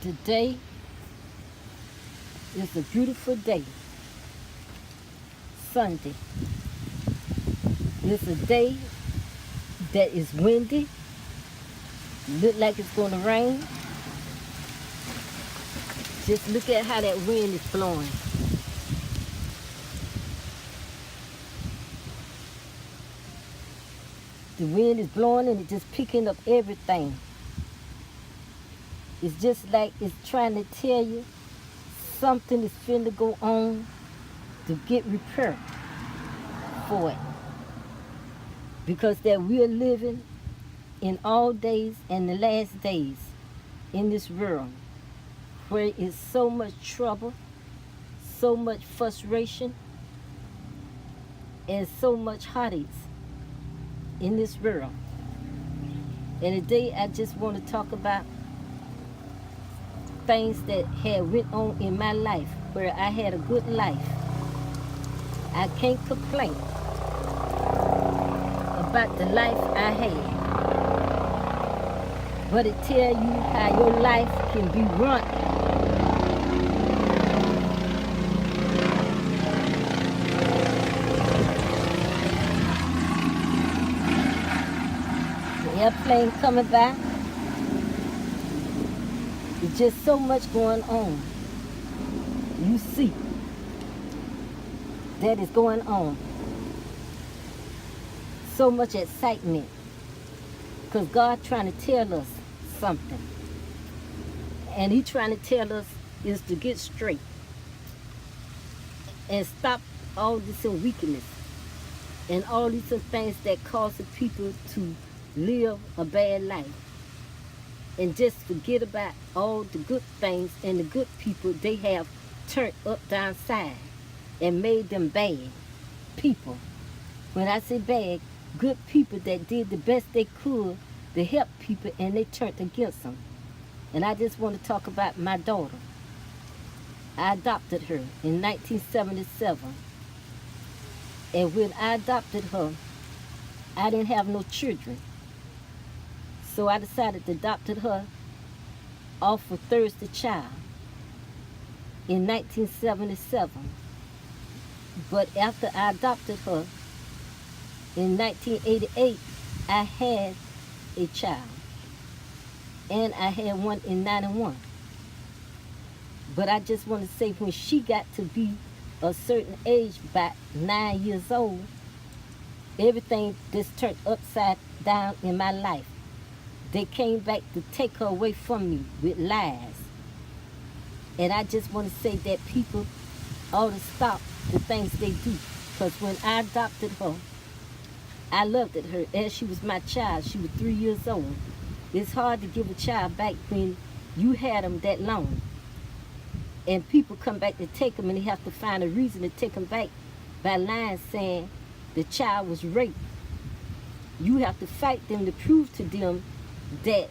Today is a beautiful day, Sunday. It's a day that is windy, look like it's going to rain. Just look at how that wind is blowing. The wind is blowing and it's just picking up everything. It's just like it's trying to tell you something is finna go on to get repaired for it. Because that we're living in all days and the last days in this world where it's so much trouble, so much frustration, and so much heartaches in this world. And today I just want to talk about things that had went on in my life where I had a good life. I can't complain about the life I had. But it tell you how your life can be run. The airplane coming by. There's just so much going on. You see that is going on. So much excitement. Because God trying to tell us something. And He trying to tell us is to get straight. And stop all this weakness. And all these things that cause the people to live a bad life. And just forget about all the good things and the good people they have turned up downside and made them bad people. When I say bad, good people that did the best they could to help people and they turned against them. And I just want to talk about my daughter. I adopted her in 1977. And when I adopted her, I didn't have no children. So I decided to adopt her off of Thursday Child in 1977. But after I adopted her in 1988, I had a child. And I had one in 91. But I just want to say when she got to be a certain age, about 9 years old, everything just turned upside down in my life. They came back to take her away from me with lies. And I just want to say that people ought to stop the things they do. Because when I adopted her, I loved her as she was my child. She was 3 years old. It's hard to give a child back when you had them that long. And people come back to take them and they have to find a reason to take them back by lying saying the child was raped. You have to fight them to prove to them that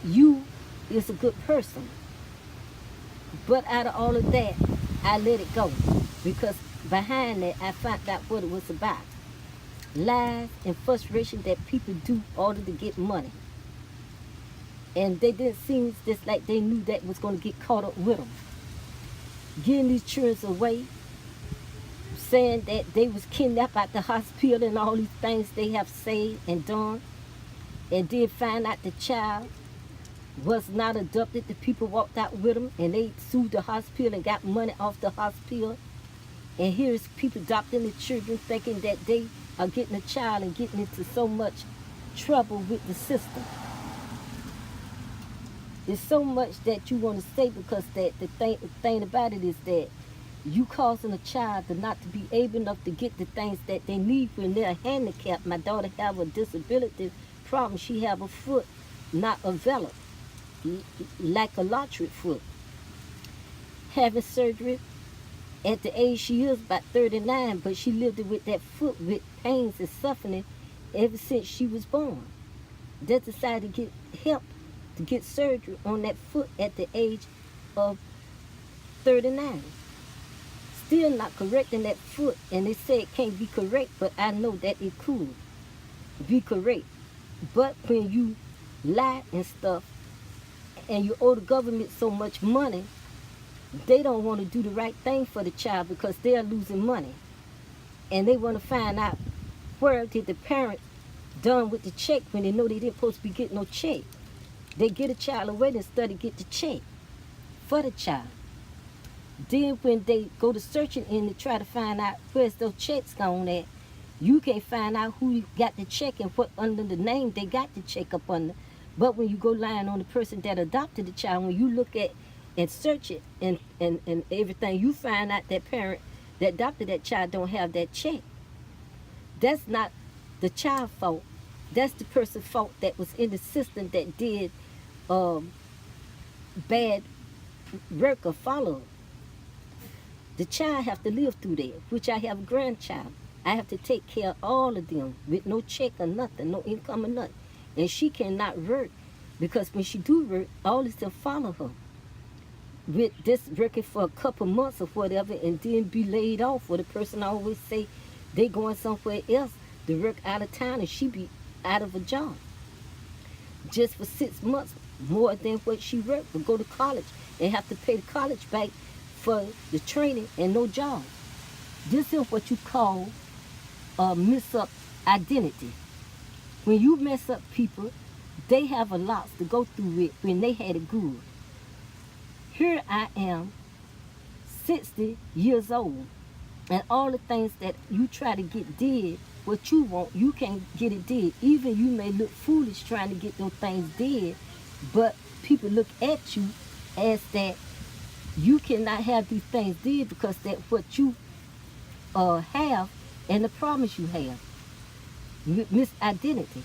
you is a good person. But out of all of that, I let it go. Because behind that, I found out what it was about. Lies and frustration that people do in order to get money. And they didn't seem just like they knew that was going to get caught up with them. Getting these children away, saying that they was kidnapped at the hospital and all these things they have said and done. And did find out the child was not adopted. The people walked out with them and they sued the hospital and got money off the hospital. And here's people adopting the children thinking that they are getting a child and getting into so much trouble with the system. There's so much that you want to say because that the thing about it is that you causing a child to not to be able enough to get the things that they need when they're handicapped. My daughter have a disability problem. She have a foot not developed, like a lottery foot. Having surgery at the age she is, about 39, but she lived with that foot with pains and suffering ever since she was born. They decided to get help to get surgery on that foot at the age of 39. Still not correcting that foot, and they say it can't be correct, but I know that it could be correct. But when you lie and stuff and you owe the government so much money, they don't want to do the right thing for the child because they're losing money. And they want to find out where did the parent done with the check when they know they didn't supposed to be getting no check. They get a child away instead of get the check for the child. Then when they go to searching and to try to find out where's those checks gone at, you can't find out who got the check and what under the name they got the check up under. But when you go lying on the person that adopted the child, when you look at and search it and everything, you find out that parent that adopted that child don't have that check. That's not the child fault. That's the person's fault that was in the system that did bad work or follow. The child have to live through that, which I have a grandchild. I have to take care of all of them with no check or nothing, no income or nothing. And she cannot work because when she do work, all this will follow her. With this working for a couple months or whatever and then be laid off, or the person always say they going somewhere else to work out of town and she be out of a job. Just for 6 months more than what she worked, but go to college and have to pay the college back for the training and no job. This is what you call mess up identity. When you mess up people, they have a lot to go through it when they had it good. Here I am, 60 years old, and all the things that you try to get did, what you want, you can't get it did. Even you may look foolish trying to get those things did, but people look at you as that you cannot have these things did because that's what you have and the promise you have. Misidentity.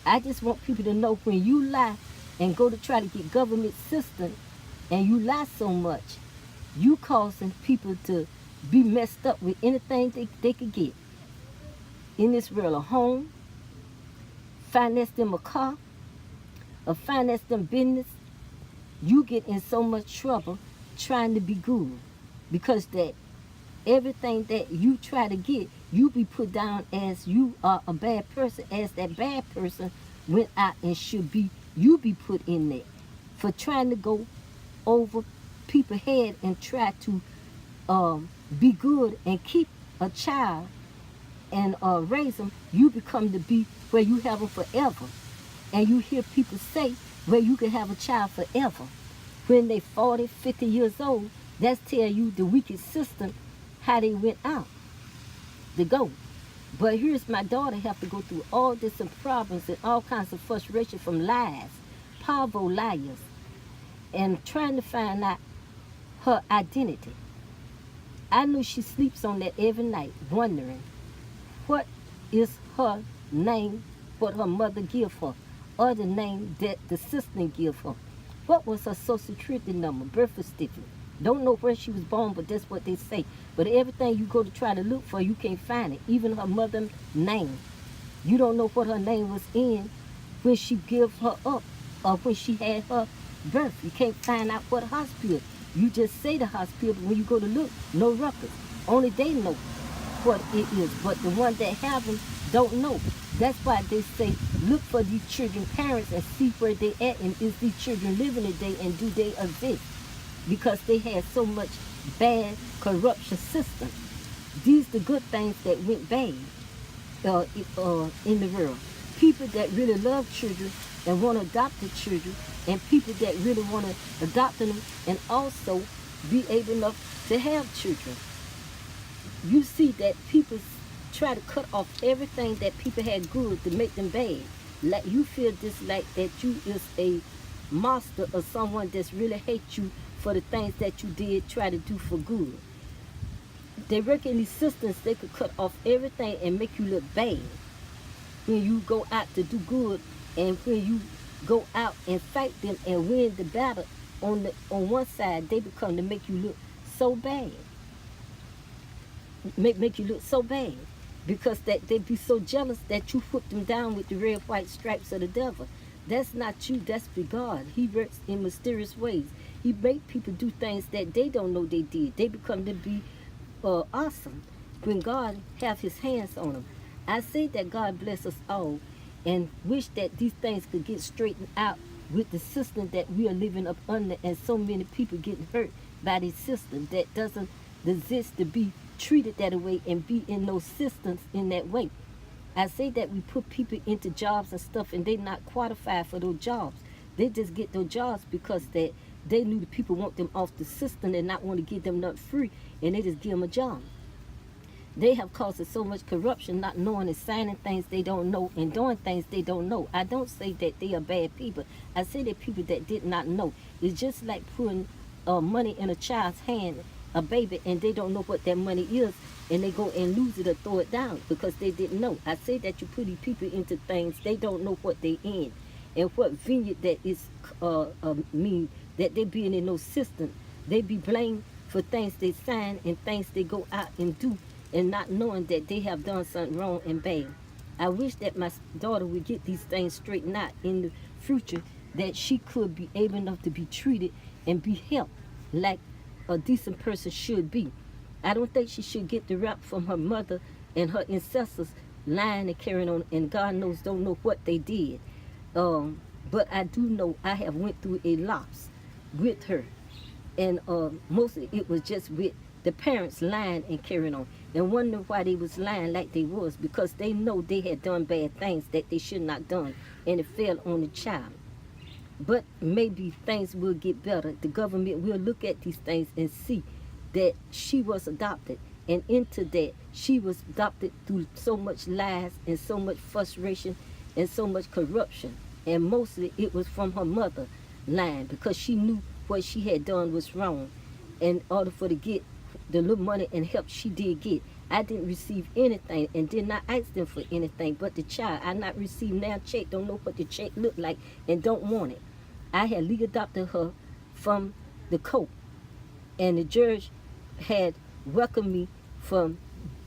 I just want people to know when you lie and go to try to get government system and you lie so much, you causing people to be messed up with anything they could get. In this world, a home, finance them a car, or finance them business, you get in so much trouble trying to be good because that everything that you try to get, you be put down as you are a bad person, as that bad person went out and should be, you be put in there for trying to go over people's head and try to be good and keep a child and raise them. You become to be where you have them forever. And you hear people say where you can have a child forever. When they 40, 50 years old, that's tell you the wicked system, how they went out to go. But here's my daughter have to go through all this and problems and all kinds of frustration from lies, powerful liars, and trying to find out her identity. I know she sleeps on that every night, wondering what is her name, what her mother give her, or the name that the system give her. What was her social security number, birth certificate? Don't know where she was born, but that's what they say. But everything you go to try to look for, you can't find it. Even her mother's name. You don't know what her name was in when she gave her up or when she had her birth. You can't find out what hospital. You just say the hospital, but when you go to look, no records. Only they know what it is, but the one that have them don't know. That's why they say look for these children parents and see where they at and is these children living today and do they exist, because they had so much bad corruption system. These the good things that went bad in the world. People that really love children and want to adopt the children, and people that really want to adopt them and also be able enough to have children. You see that people try to cut off everything that people had good to make them bad. Like you feel this like that you is a monster or someone that's really hate you for the things that you did try to do for good. They work in these systems, they could cut off everything and make you look bad when you go out to do good, and when you go out and fight them and win the battle on one side, they become to make you look so bad. Make you look so bad because that they be so jealous that you put them down with the red, white stripes of the devil. That's not you, that's the God. He works in mysterious ways. He make people do things that they don't know they did. They become to be awesome when God have his hands on them. I say that God bless us all and wish that these things could get straightened out with the system that we are living up under, and so many people getting hurt by this system that doesn't exist to be treated that way and be in those systems in that way. I say that we put people into jobs and stuff and they not qualified for those jobs. They just get those jobs because they knew the people want them off the system and not want to give them nothing free, and they just give them a job. They have caused so much corruption, not knowing and signing things they don't know and doing things they don't know. I don't say that they are bad people. I say they're people that did not know. It's just like putting money in a child's hand, a baby, and they don't know what that money is, and they go and lose it or throw it down because they didn't know. I say that you put these people into things they don't know what they in, and what vineyard that is mean that they being in no system. They be blamed for things they sign and things they go out and do, and not knowing that they have done something wrong and bad. I wish that my daughter would get these things straightened out in the future, that she could be able enough to be treated and be helped like a decent person should be. I don't think she should get the rap from her mother and her ancestors lying and carrying on, and God knows don't know what they did. But I do know I have went through a loss with her, and mostly it was just with the parents lying and carrying on, and wondering why they was lying like they was, because they know they had done bad things that they should not done, and it fell on the child. But maybe things will get better. The government will look at these things and see that she was adopted, and into that she was adopted through so much lies and so much frustration and so much corruption, and mostly it was from her mother lying, because she knew what she had done was wrong. In order for to get the little money and help she did get, I didn't receive anything and did not ask them for anything but the child. I not received now check, don't know what the check looked like, and don't want it. I had legally adopted her from the court, and the judge had welcomed me from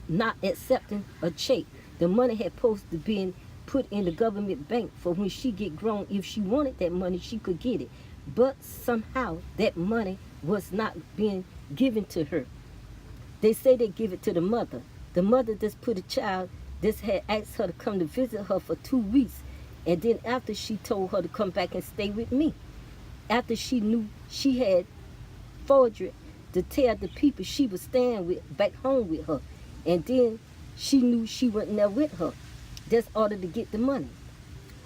not accepting a check. The money had supposed to be put in the government bank for when she get grown. If she wanted that money, she could get it. But somehow that money was not being given to her. They say they give it to the mother. The mother just put a child, just had asked her to come to visit her for 2 weeks. And then after she told her to come back and stay with me. After she knew she had forgery to tell the people she was staying with back home with her. And then she knew she wasn't there with her, just ordered to get the money.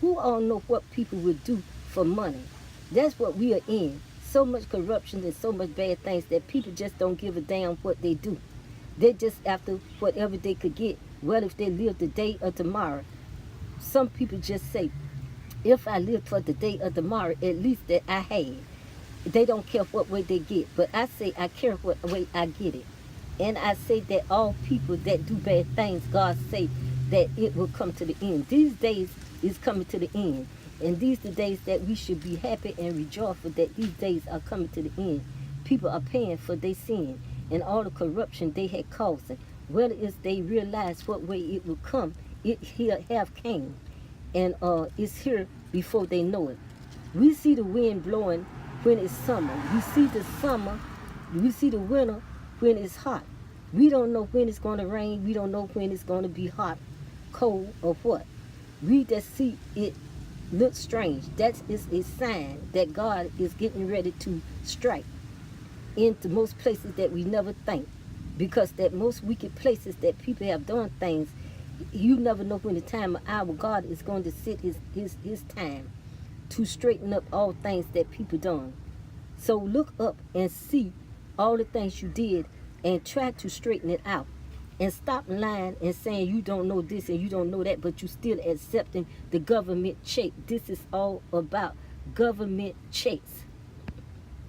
Who all know what people would do for money? That's what we are in. So much corruption and so much bad things that people just don't give a damn what they do. They're just after whatever they could get. Well, if they live the day or tomorrow. Some people just say, if I live for the day or tomorrow, at least that I had. They don't care what way they get. But I say I care what way I get it. And I say that all people that do bad things, God say that it will come to the end. These days is coming to the end. And these are the days that we should be happy and rejoiceful that these days are coming to the end. People are paying for their sin and all the corruption they had caused. Whether it's they realize what way it will come, it here have came. And it's here before they know it. We see the wind blowing when it's summer. We see the summer, we see the winter when it's hot. We don't know when it's going to rain. We don't know when it's going to be hot, cold, or what. We just see it look strange. That is a sign that God is getting ready to strike into most places that we never think. Because that most wicked places that people have done things, you never know when the time of hour God is going to sit his time to straighten up all things that people done. So look up and see all the things you did and try to straighten it out. And stop lying and saying you don't know this and you don't know that, but you still accepting the government check. This is all about government checks.